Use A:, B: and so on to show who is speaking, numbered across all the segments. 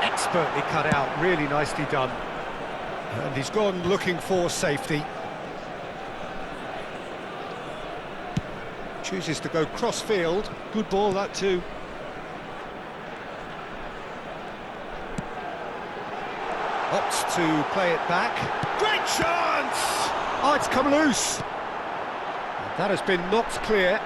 A: expertly cut out, really nicely done. And he's gone looking for safety. Chooses to go cross-field.
B: Good ball, that too.
A: Opts to play it back. Great chance! Oh, it's come loose. And that has been knocked clear.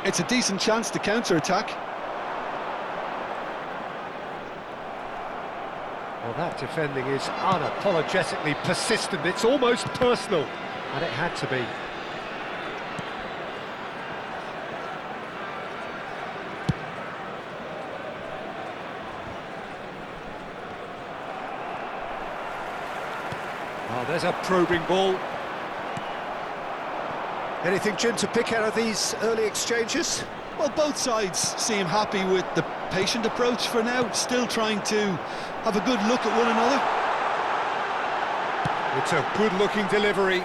B: It's a decent chance to counter-attack.
A: Well, that defending is unapologetically persistent. It's almost personal, and it had to be. Oh, there's a probing ball. Anything, Jim, to pick out of these early exchanges?
B: Well, both sides seem happy with the patient approach for now, still trying to have a good look at one another.
A: It's a good-looking delivery.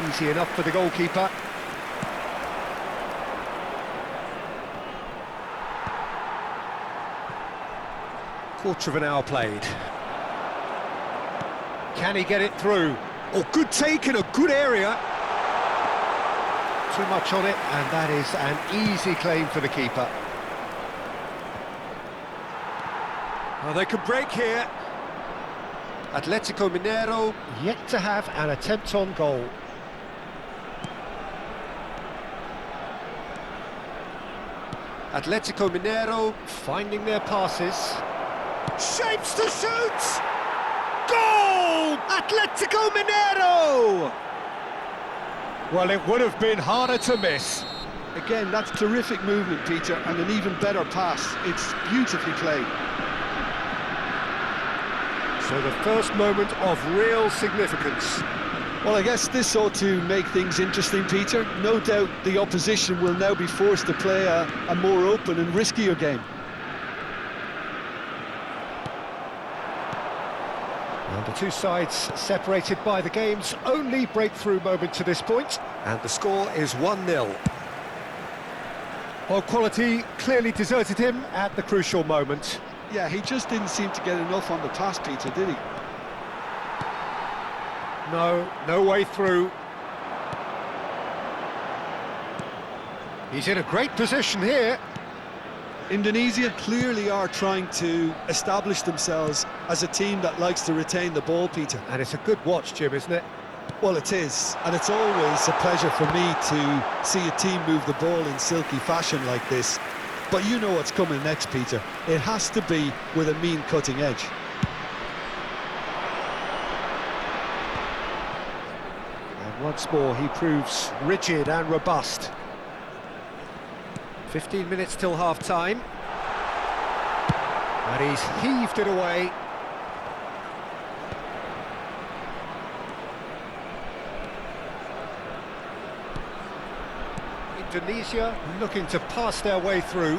A: Easy enough for the goalkeeper. Quarter of an hour played. Can he get it through? Oh, good take in a good area. Too much on it, and that is an easy claim for the keeper. Oh, they could break here. Atletico Mineiro yet to have an attempt on goal. Atletico Mineiro finding their passes. Shapes to shoot! Goal! Atletico Mineiro! Well, it would have been harder to miss.
B: Again, that's terrific movement, Peter, and an even better pass. It's beautifully played.
A: So the first moment of real significance.
B: Well, I guess this ought to make things interesting, Peter. No doubt the opposition will now be forced to play a more open and riskier game.
A: And the two sides separated by the game's only breakthrough moment to this point. And the score is 1-0. Well, quality clearly deserted him at the crucial moment.
B: Yeah, he just didn't seem to get enough on the pass, Peter, did he?
A: No way through. He's in a great position here.
B: Indonesia clearly are trying to establish themselves as a team that likes to retain the ball, Peter.
A: And it's a good watch, Jim, isn't it?
B: Well, it is, and it's always a pleasure for me to see a team move the ball in silky fashion like this. But you know what's coming next, Peter. It has to be with a mean cutting edge.
A: And once more, he proves rigid and robust. 15 minutes till half-time. And he's heaved it away. Indonesia looking to pass their way through.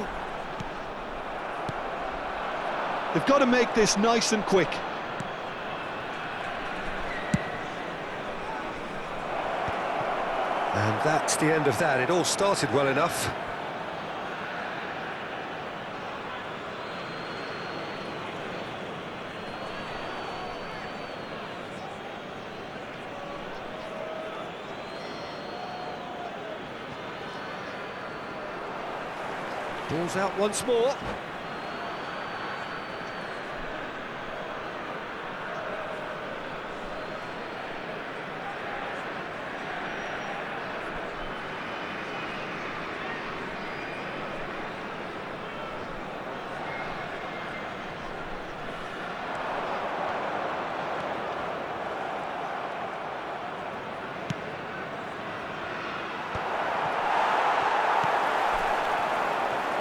B: They've got to make this nice and quick.
A: And that's the end of that. It all started well enough. Ball's out once more.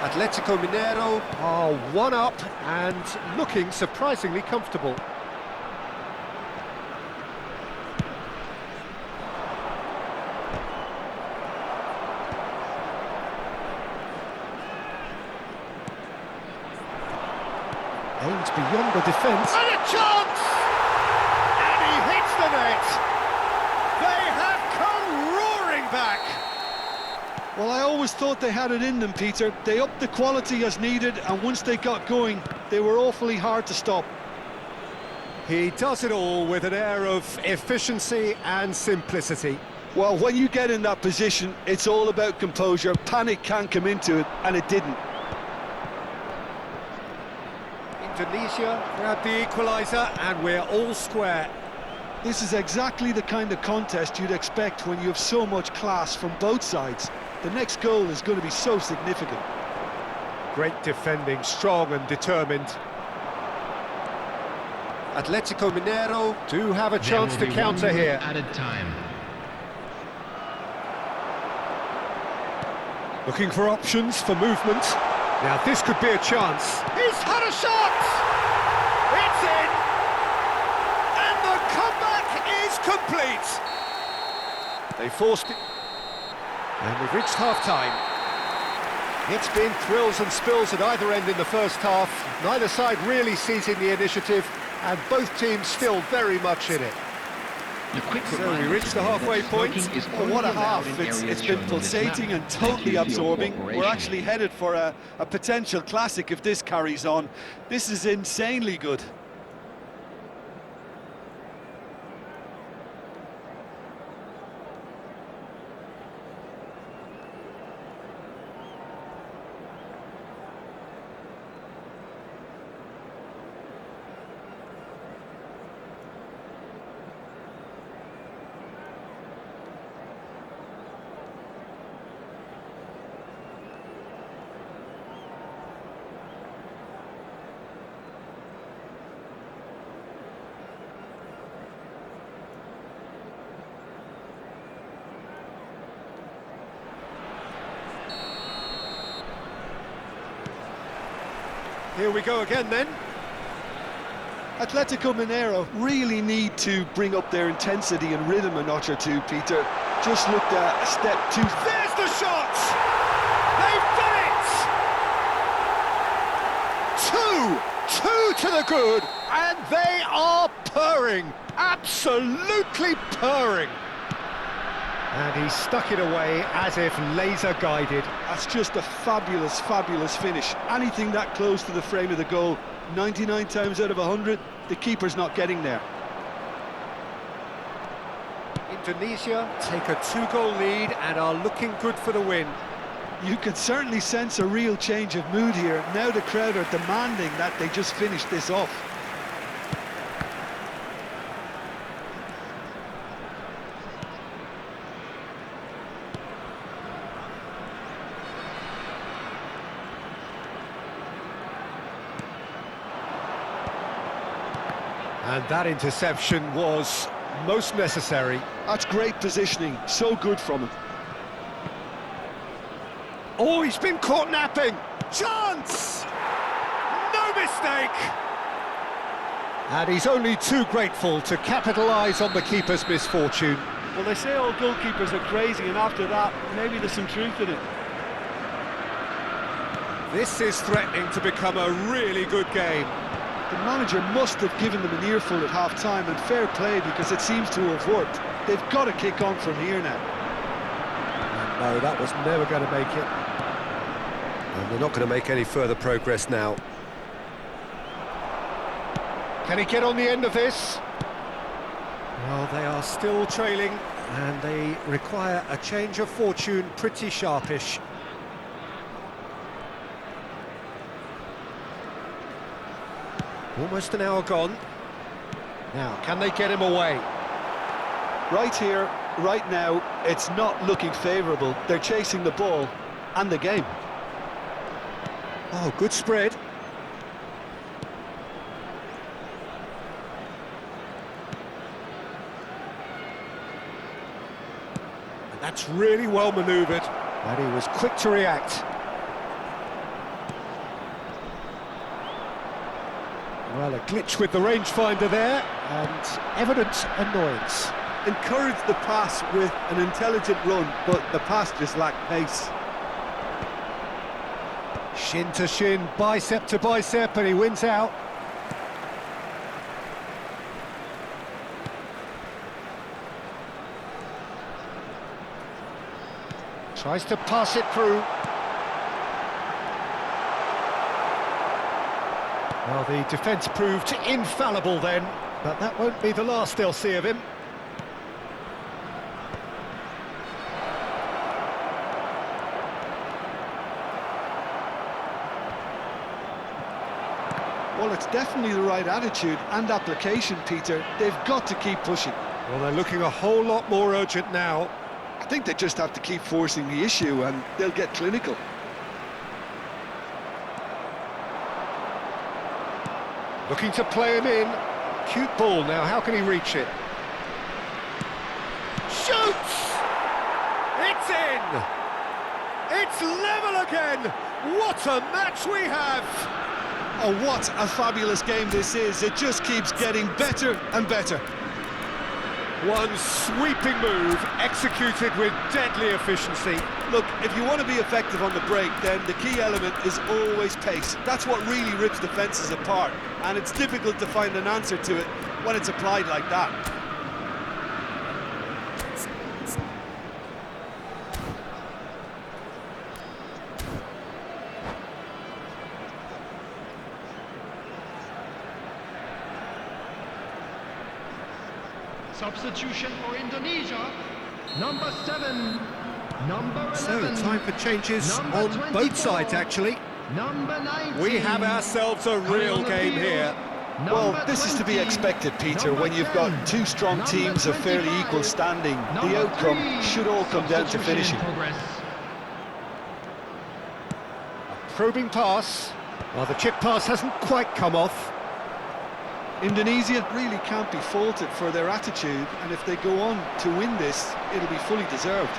A: Atletico Mineiro are one up and looking surprisingly comfortable. Aimed beyond the defence. And a chance! And he hits the net! They have come roaring back!
B: Well, I always thought they had it in them, Peter. They upped the quality as needed, and once they got going, they were awfully hard to stop.
A: He does it all with an air of efficiency and simplicity.
B: Well, when you get in that position, it's all about composure. Panic can't come into it, and it didn't.
A: Indonesia grab the equaliser, and we're all square.
B: This is exactly the kind of contest you'd expect when you have so much class from both sides. The next goal is going to be so significant.
A: Great defending, strong and determined. Atletico Mineiro do have a chance to counter here.
C: Added time.
A: Looking for options for movement. Now this could be a chance. He's had a shot! It's in! And the comeback is complete! They forced it. And we've reached half-time. It's been thrills and spills at either end in the first half. Neither side really seizing the initiative, and both teams still very much in it. So we reached the halfway point.
B: Well, what a half. It's been pulsating and totally absorbing. We're actually headed for a potential classic if this carries on. This is insanely good.
A: Here we go again then.
B: Atletico Mineiro really need to bring up their intensity and rhythm a notch or two, Peter. Just looked at a step too...
A: There's the shot! They've done it! Two to the good, and they are purring, absolutely purring. And he stuck it away as if laser-guided.
B: That's just a fabulous, fabulous finish. Anything that close to the frame of the goal, 99 times out of 100, the keeper's not getting there.
A: Indonesia take a 2-goal lead and are looking good for the win.
B: You can certainly sense a real change of mood here. Now the crowd are demanding that they just finish this off.
A: And that interception was most necessary.
B: That's great positioning, so good from him.
A: Oh, he's been caught napping! Chance! No mistake! And he's only too grateful to capitalise on the keeper's misfortune.
B: Well, they say all goalkeepers are crazy, and after that, maybe there's some truth in it.
A: This is threatening to become a really good game.
B: The manager must have given them an earful at half-time, and fair play, because it seems to have worked. They've got to kick on from here now.
A: No, that was never going to make it. And they're not going to make any further progress now. Can he get on the end of this? Well, they are still trailing, and they require a change of fortune pretty sharpish. Almost an hour gone. Now, can they get him away?
B: Right here, right now, it's not looking favourable. They're chasing the ball and the game.
A: Oh, good spread. And that's really well manoeuvred. And he was quick to react. Well, a glitch with the rangefinder there, and evident annoyance.
B: Encouraged the pass with an intelligent run, but the pass just lacked pace.
A: Shin to shin, bicep to bicep, and he wins out. Tries to pass it through. Well, the defence proved infallible then, but that won't be the last they'll see of him.
B: Well, it's definitely the right attitude and application, Peter. They've got to keep pushing.
A: Well, they're looking a whole lot more urgent now.
B: I think they just have to keep forcing the issue and they'll get clinical.
A: Looking to play him in. Cute ball now, how can he reach it? Shoots! It's in! It's level again! What a match we have!
B: Oh, what a fabulous game this is. It just keeps getting better and better.
A: One sweeping move, executed with deadly efficiency.
B: Look, if you want to be effective on the break, then the key element is always pace. That's what really rips defences apart, and it's difficult to find an answer to it when it's applied like that.
C: Substitution for Indonesia, number 7, number 11.
A: So, time for changes
C: number
A: on
C: 24,
A: both sides, actually.
C: Number 19.
A: We have ourselves a real game here.
B: Well, this is to be expected, Peter, when you've got two strong teams of fairly equal standing. The outcome should all come down to finishing.
A: Probing pass. Well, the chip pass hasn't quite come off.
B: Indonesia really can't be faulted for their attitude, and if they go on to win this, it'll be fully deserved.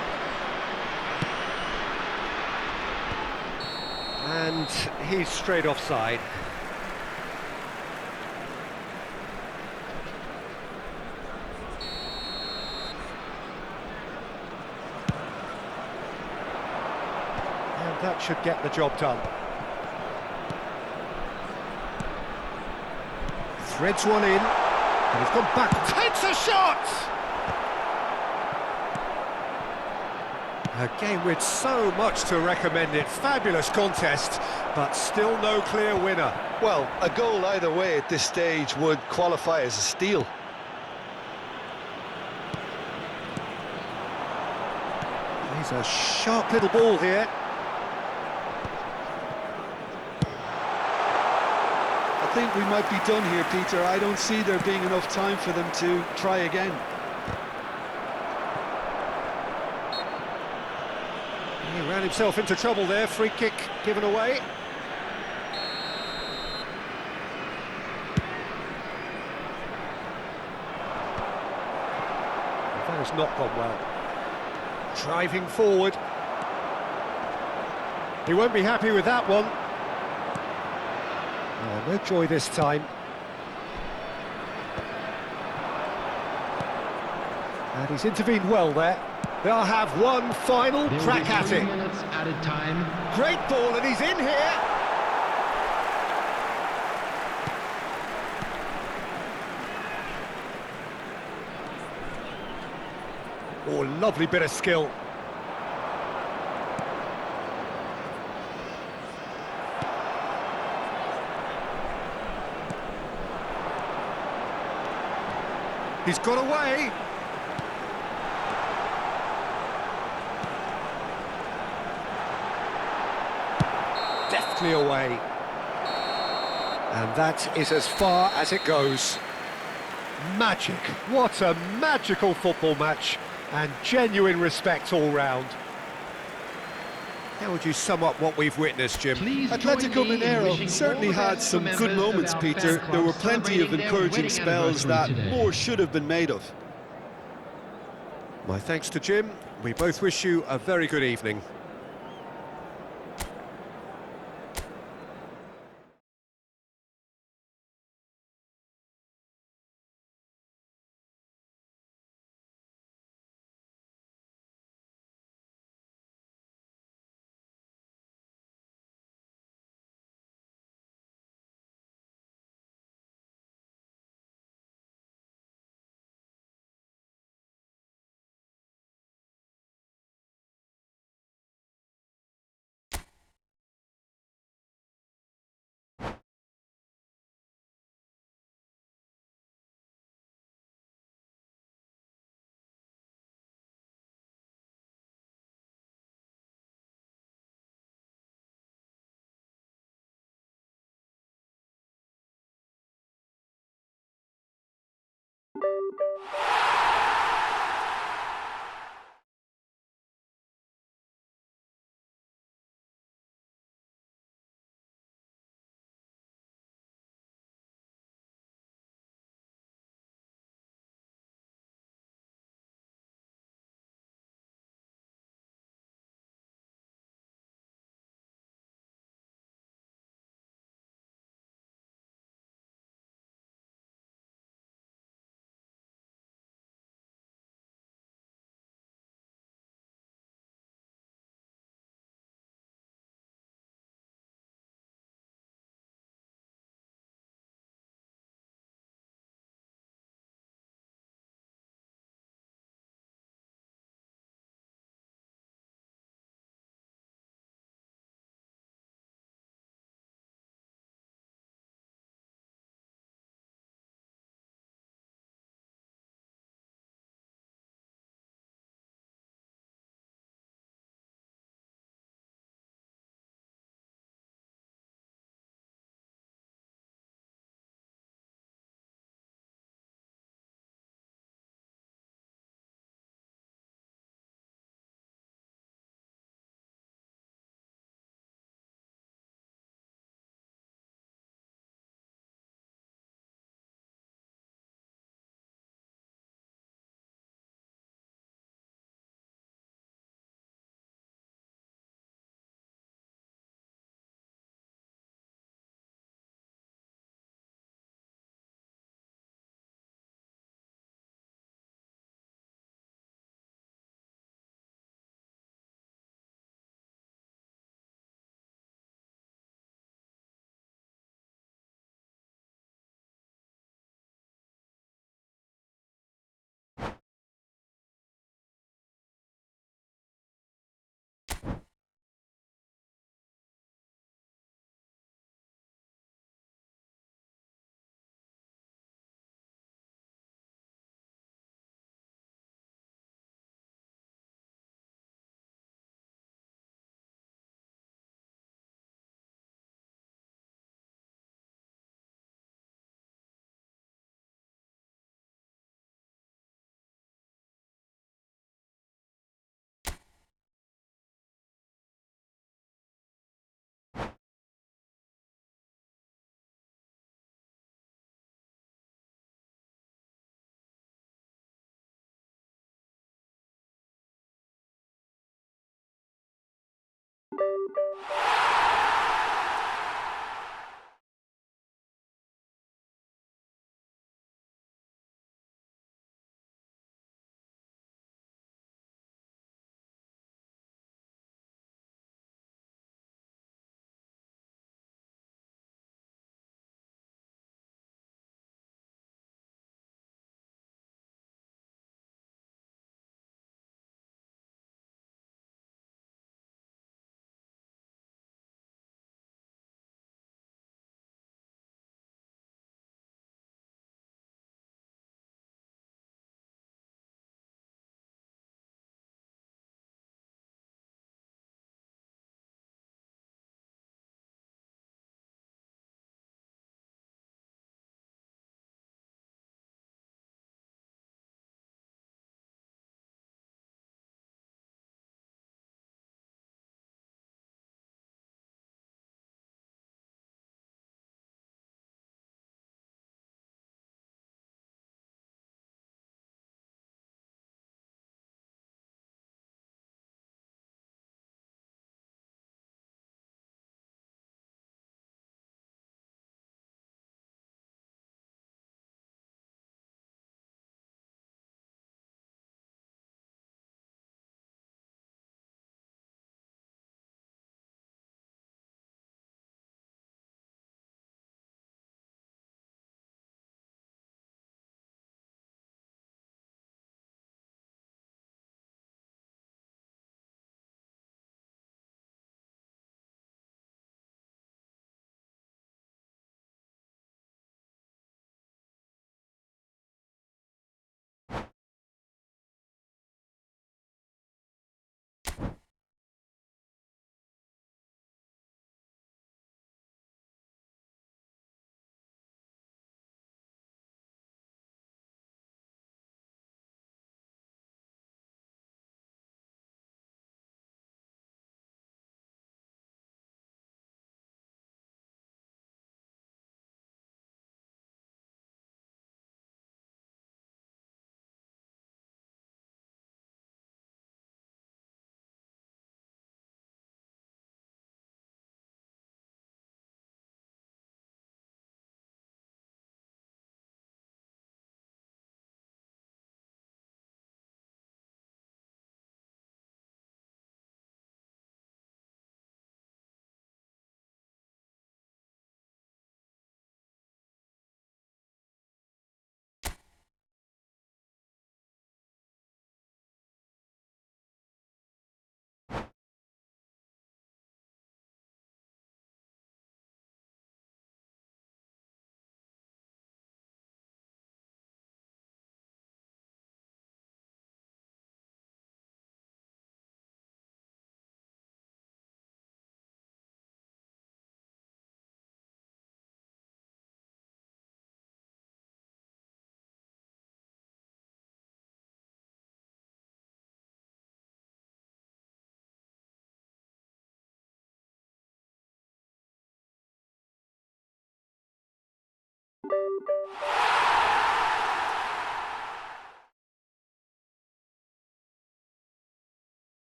A: And he's straight offside. And that should get the job done. Threads one in, and he's gone back, takes a shot! A game with so much to recommend it, fabulous contest, but still no clear winner.
B: Well, a goal either way at this stage would qualify as a steal.
A: He's a sharp little ball here.
B: I think we might be done here, Peter. I don't see there being enough time for them to try again.
A: He ran himself into trouble there, free kick given away. That has not gone well. Driving forward. He won't be happy with that one. Oh, no joy this time. And he's intervened well there. They'll have one final crack at it.
C: 3 minutes added time.
A: Great ball, and he's in here. Oh, lovely bit of skill. He's got away. Deftly away. And that is as far as it goes. Magic. What a magical football match. And genuine respect all round. How would you sum up what we've witnessed, Jim?
C: Please
B: Atletico
C: join me in
B: Mineiro
C: wishing
B: certainly
C: all the
B: had
C: best
B: some
C: to
B: good
C: members of
B: moments,
C: our
B: Peter.
C: fan
B: There were
C: club
B: plenty of
C: celebrating their
B: encouraging
C: wedding
B: spells that
C: anniversary today.
B: more should have been made of.
A: My thanks to Jim. We both wish you a very good evening.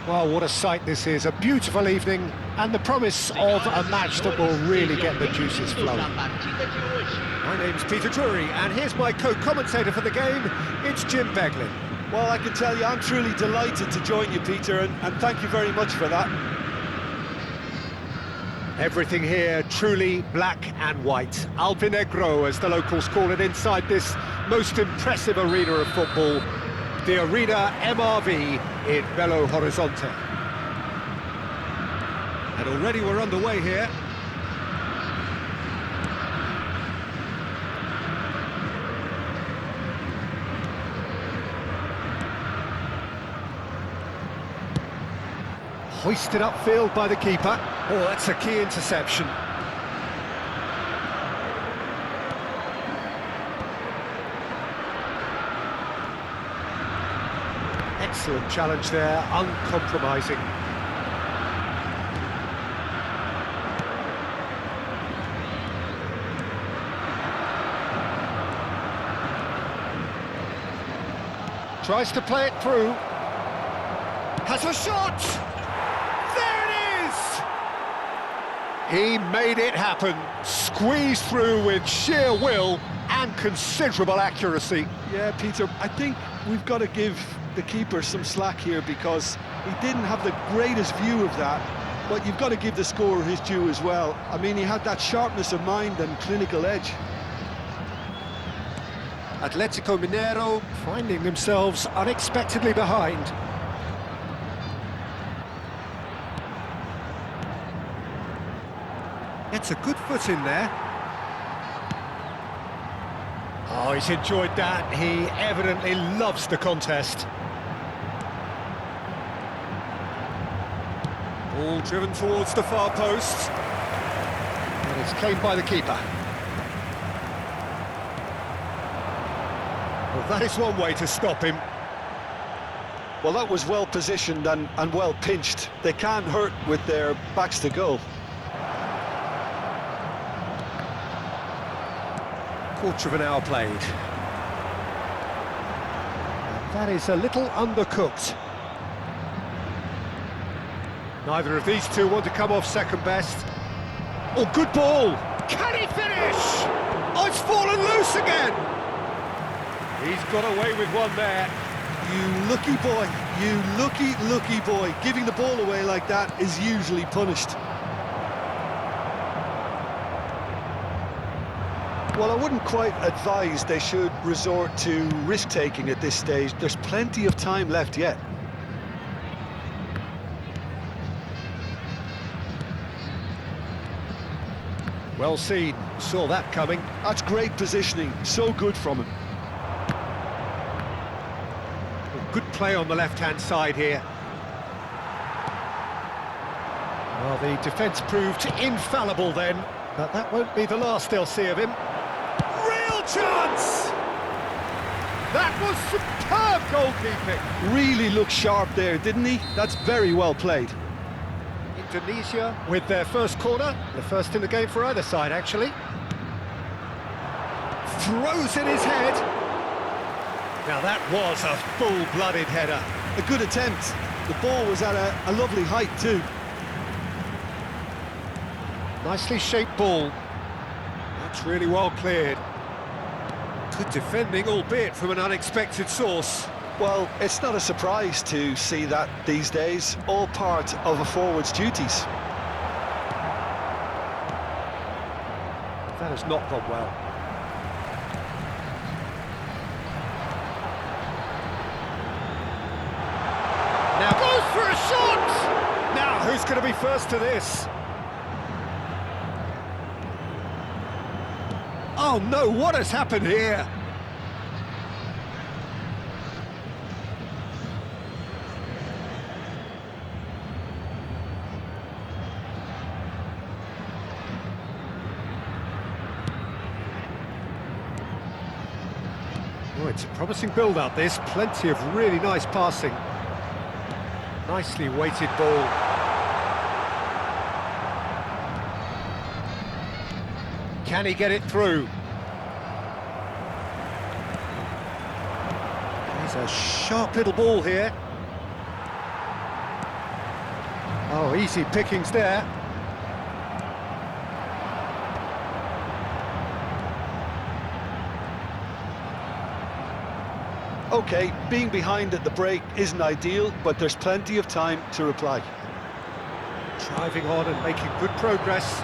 A: Well, what a sight this is, a beautiful evening, and the promise of a match that will really get the juices flowing. My name's Peter Drury, and here's my co-commentator for the game, it's Jim Beglin.
B: Well, I can tell you, I'm truly delighted to join you, Peter, and thank you very much for that.
A: Everything here truly black and white. Alpinegro, as the locals call it, inside this most impressive arena of football, the Arena MRV in Belo Horizonte. And already we're underway here. Hoisted upfield by the keeper. Oh, that's a key interception. Excellent challenge there, uncompromising. Tries to play it through. Has a shot! He made it happen, squeezed through with sheer will and considerable accuracy.
B: Yeah, Peter, I think we've got to give the keeper some slack here because he didn't have the greatest view of that, but you've got to give the scorer his due as well. I mean, he had that sharpness of mind and clinical edge.
A: Atletico Mineiro finding themselves unexpectedly behind. Gets a good foot in there. Oh, he's enjoyed that. He evidently loves the contest. Ball driven towards the far post. And it's claimed by the keeper. Well, that is one way to stop him.
B: Well, that was well positioned and well pinched. They can't hurt with their backs to goal.
A: Quarter of an hour played. And that is a little undercooked. Neither of these two want to come off second best. Oh, good ball! Can he finish? Oh, it's fallen loose again! He's got away with one there.
B: You lucky boy, you lucky boy. Giving the ball away like that is usually punished. Well, I wouldn't quite advise they should resort to risk-taking at this stage. There's plenty of time left yet.
A: Well seen, saw that coming.
B: That's great positioning, so good from him.
A: Good play on the left-hand side here. Well, the defence proved infallible then, but that won't be the last they'll see of him. Real chance! That was superb goalkeeping.
B: Really looked sharp there, didn't he? That's very well played.
A: Indonesia with their first corner, the first in the game for either side, actually. Throws in his head. Now that was a full-blooded header.
B: A good attempt. The ball was at a lovely height too.
A: Nicely shaped ball. That's really well cleared. Good defending, albeit from an unexpected source.
B: Well, it's not a surprise to see that these days, all part of a forward's duties.
A: That has not gone well. Now goes for a shot! Now, who's going to be first to this? Oh no, what has happened here? Oh, it's a promising build-up, this. Plenty of really nice passing. Nicely weighted ball. Can he get it through? There's a sharp little ball here. Oh, easy pickings there.
B: OK, being behind at the break isn't ideal, but there's plenty of time to reply.
A: Driving on and making good progress.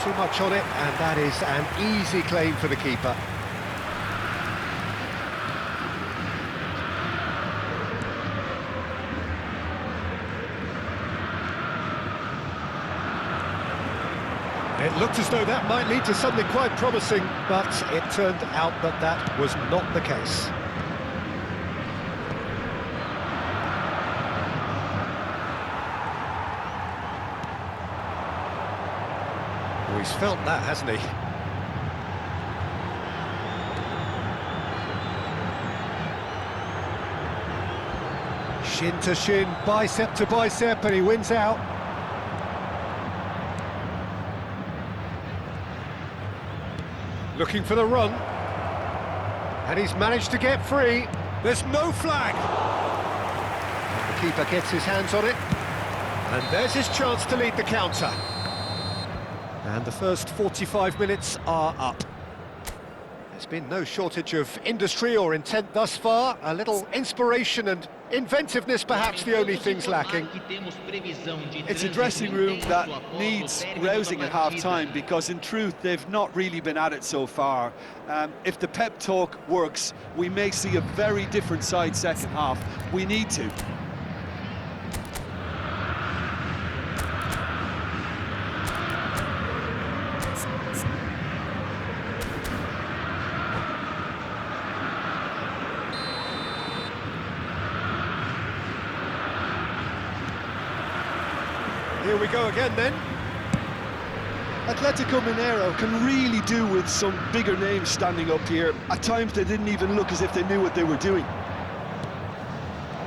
A: Too much on it, and that is an easy claim for the keeper. It looked as though that might lead to something quite promising, but it turned out that that was not the case. Oh, he's felt that, hasn't he? Shin to shin, bicep to bicep, and he wins out. Looking for the run, and he's managed to get free. There's no flag. And the keeper gets his hands on it, and there's his chance to lead the counter. And the first 45 minutes are up. There's been no shortage of industry or intent thus far. A little inspiration and inventiveness, perhaps the only things lacking.
B: It's a dressing room that needs rousing at half-time, because in truth they've not really been at it so far. If the pep talk works, we may see a very different side second half. We need to.
A: Here we go again then.
B: Atletico Mineiro can really do with some bigger names standing up here. At times they didn't even look as if they knew what they were doing.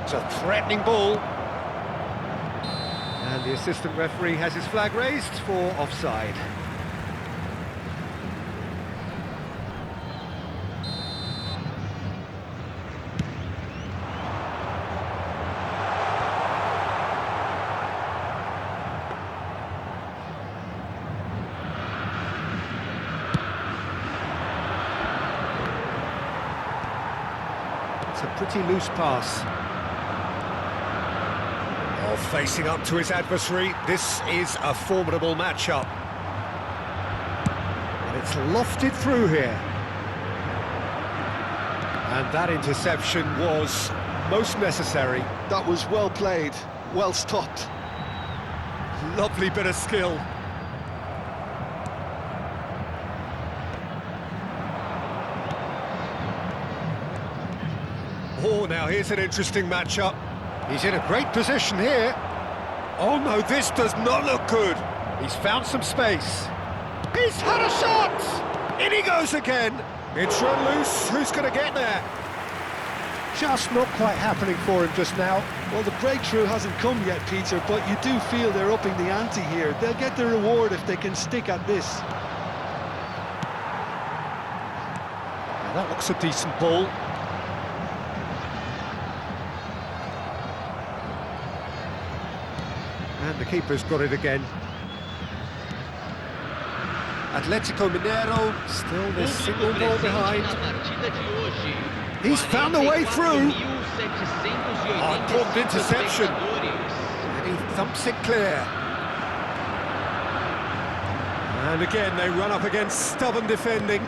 A: It's a threatening ball. And the assistant referee has his flag raised for offside. It's a pretty loose pass. Oh, facing up to his adversary, this is a formidable matchup. And it's lofted through here. And that interception was most necessary.
B: That was well played, well stopped.
A: Lovely bit of skill. Oh, now here's an interesting matchup. He's in a great position here. Oh no, this does not look good. He's found some space. He's had a shot! In he goes again. It's run loose. Who's going to get there? Just not quite happening for him just now.
B: Well, the breakthrough hasn't come yet, Peter, but you do feel they're upping the ante here. They'll get the reward if they can stick at this.
A: Now that looks a decent ball. And the keeper's got it again. Atletico Mineiro, still this single ball behind. He's found a way through. Oh, important interception. And he thumps it clear. And again, they run up against stubborn defending.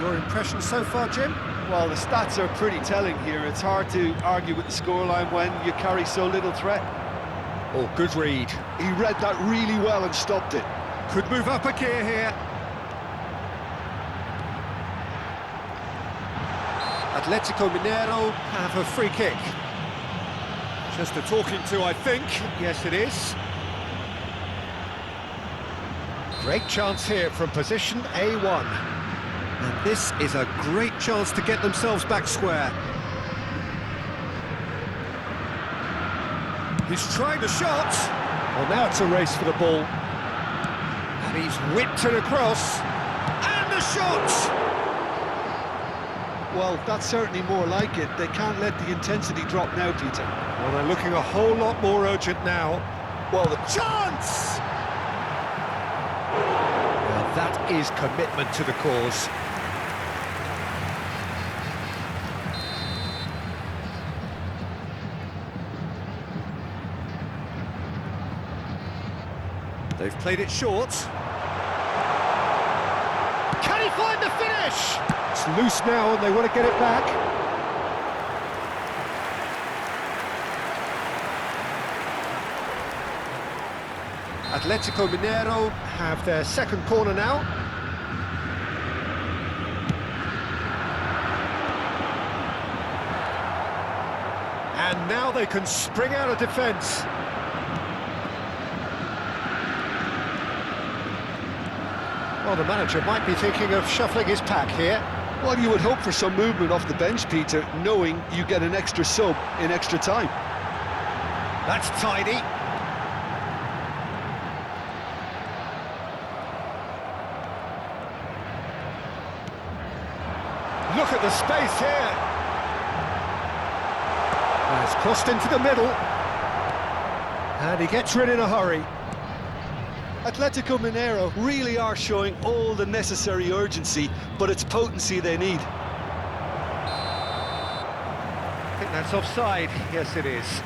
A: Your impression so far, Jim?
B: Well, the stats are pretty telling here. It's hard to argue with the scoreline when you carry so little threat.
A: Oh, good read.
B: He read that really well and stopped it.
A: Could move up a gear here. Atletico Mineiro have a free kick. Just a talking to, I think. Yes, it is. Great chance here from position A1. And this is a great chance to get themselves back square. He's trying the shot. Well, now it's a race for the ball. And he's whipped it across. And the shot!
B: Well, that's certainly more like it. They can't let the intensity drop now, Peter.
A: Well, they're looking a whole lot more urgent now. Well, the chance! Now that is commitment to the cause. They've played it short. Can he find the finish? It's loose now and they want to get it back. Atletico Mineiro have their second corner now. And now they can spring out of defence. Well, the manager might be thinking of shuffling his pack here.
B: Well, you would hope for some movement off the bench, Peter, knowing you get an extra sub in extra time.
A: That's tidy. Look at the space here. It's crossed into the middle. And he gets rid in a hurry.
B: Atletico Mineiro really are showing all the necessary urgency, but it's potency they need.
A: I think that's offside. Yes, it is.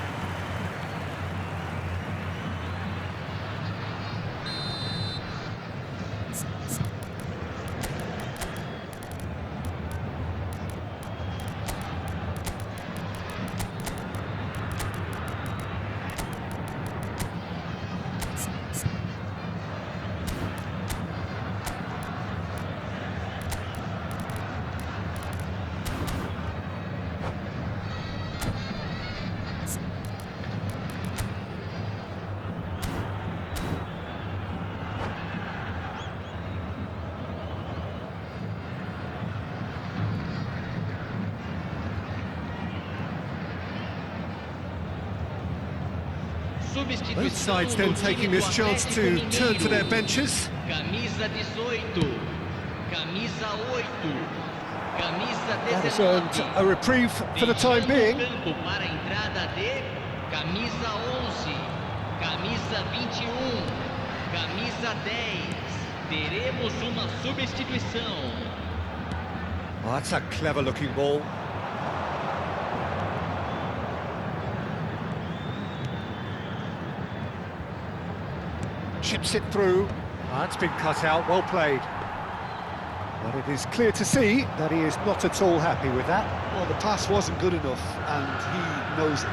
A: Both sides then taking this chance to turn to their benches.
D: Camisa 18, camisa 8, camisa 19.
A: That has earned a reprieve for the time being.
D: Para a entrada de camisa 11, camisa 21, camisa 10. Teremos uma substituição.
A: Oh, that's a clever-looking ball. Chips it through. It's been cut out, well played. But it is clear to see that he is not at all happy with that.
B: Well, the pass wasn't good enough, and he knows it.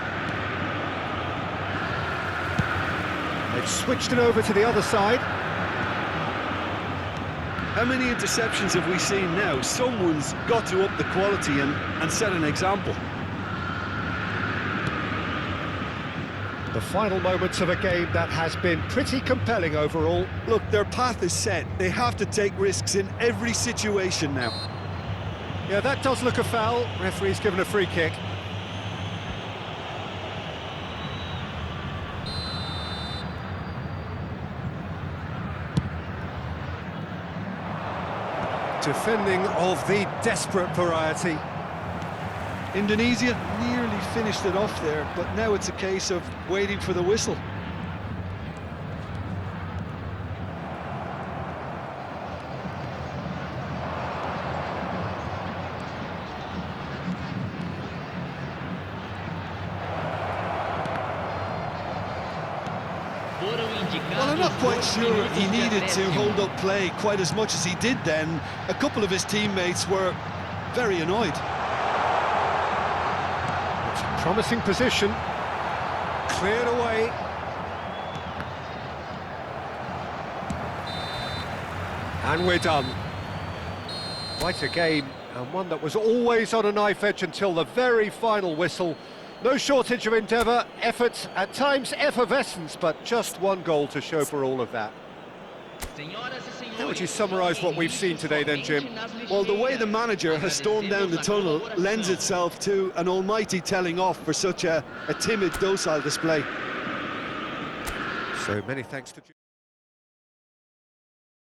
A: They've switched it over to the other side.
B: How many interceptions have we seen now? Someone's got to up the quality and set an example.
A: The final moments of a game that has been pretty compelling overall.
B: Look, their path is set. They have to take risks in every situation now.
A: Yeah, that does look a foul. Referee's given a free kick. Defending of the desperate variety.
B: Indonesia nearly finished it off there, but now it's a case of waiting for the whistle. Well, I'm not quite sure he needed to hold up play quite as much as he did then. A couple of his teammates were very annoyed.
A: It's a promising position. Cleared away. And we're done. Quite a game, and one that was always on a knife edge until the very final whistle. No shortage of endeavour, effort, at times effervescence, but just one goal to show for all of that. How would you summarise what we've seen today then, Jim?
B: Well, the way the manager has stormed down the tunnel lends itself to an almighty telling off for such a timid, docile display.
A: So many thanks to